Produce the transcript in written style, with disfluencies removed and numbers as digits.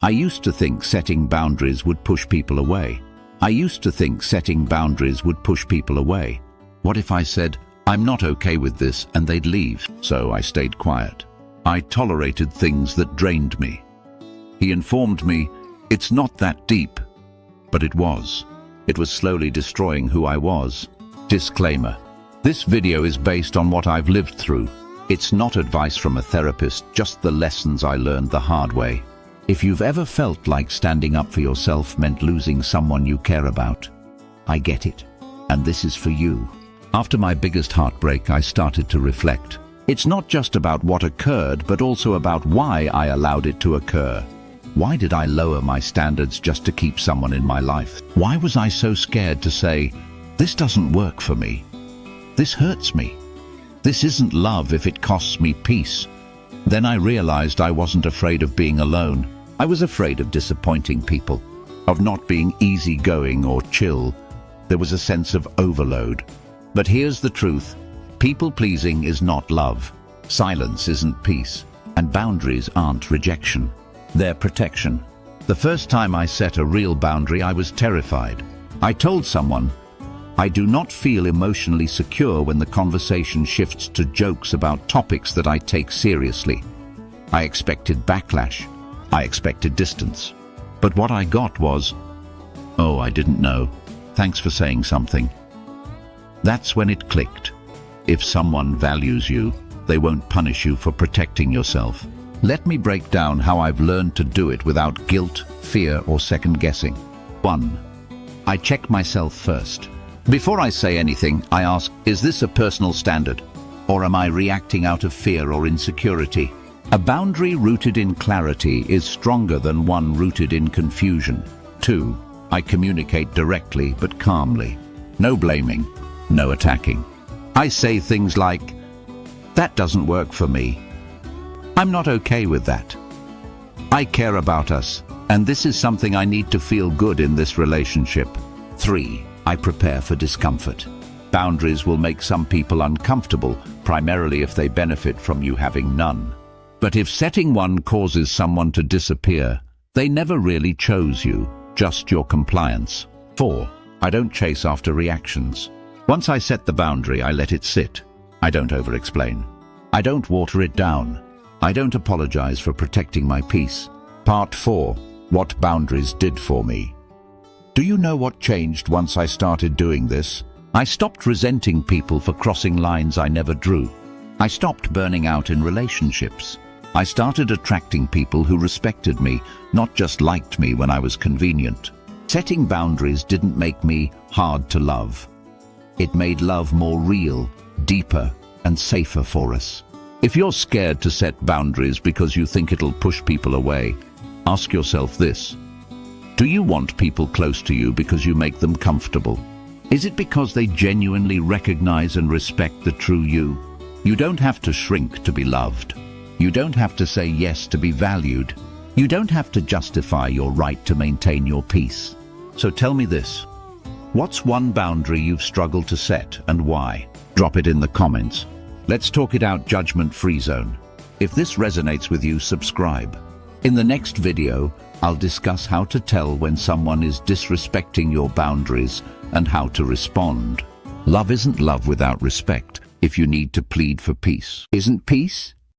I used to think setting boundaries would push people away. What if I said, "I'm not okay with this," and they'd leave? So I stayed quiet. I tolerated things that drained me. He informed me, "It's not that deep." But it was. It was slowly destroying who I was. Disclaimer: this video is based on what I've lived through. It's not advice from a therapist, just the lessons I learned the hard way. If you've ever felt like standing up for yourself meant losing someone you care about, I get it. And this is for you. After my biggest heartbreak, I started to reflect. It's not just about what occurred, but also about why I allowed it to occur. Why did I lower my standards just to keep someone in my life? Why was I so scared to say, "This doesn't work for me. This hurts me. This isn't love if it costs me peace"? Then I realized I wasn't afraid of being alone. I was afraid of disappointing people, of not being easygoing or chill. There was a sense of overload. But here's the truth: people-pleasing is not love. Silence isn't peace. And boundaries aren't rejection. They're protection. The first time I set a real boundary, I was terrified. I told someone, "I do not feel emotionally secure when the conversation shifts to jokes about topics that I take seriously." I expected backlash. I expected distance. But what I got was, "Oh, I didn't know. Thanks for saying something." That's when it clicked. If someone values you, they won't punish you for protecting yourself. Let me break down how I've learned to do it without guilt, fear, or second-guessing. 1. I check myself first. Before I say anything, I ask, is this a personal standard? Or am I reacting out of fear or insecurity? A boundary rooted in clarity is stronger than one rooted in confusion. 2. I communicate directly but calmly. No blaming, no attacking. I say things like, "That doesn't work for me. I'm not okay with that. I care about us, and this is something I need to feel good in this relationship." 3. I prepare for discomfort. Boundaries will make some people uncomfortable, primarily if they benefit from you having none. But if setting one causes someone to disappear, they never really chose you, just your compliance. 4. I don't chase after reactions. Once I set the boundary, I let it sit. I don't over-explain. I don't water it down. I don't apologize for protecting my peace. Part 4. What boundaries did for me. Do you know what changed once I started doing this? I stopped resenting people for crossing lines I never drew. I stopped burning out in relationships. I started attracting people who respected me, not just liked me when I was convenient. Setting boundaries didn't make me hard to love. It made love more real, deeper, and safer for us. If you're scared to set boundaries because you think it'll push people away, ask yourself this: do you want people close to you because you make them comfortable? Is it because they genuinely recognize and respect the true you? You don't have to shrink to be loved. You don't have to say yes to be valued. You don't have to justify your right to maintain your peace. So tell me this: what's one boundary you've struggled to set and why? Drop it in the comments. Let's talk it out, judgment-free zone. If this resonates with you, subscribe. In the next video, I'll discuss how to tell when someone is disrespecting your boundaries and how to respond. Love isn't love without respect if you need to plead for peace. Isn't peace?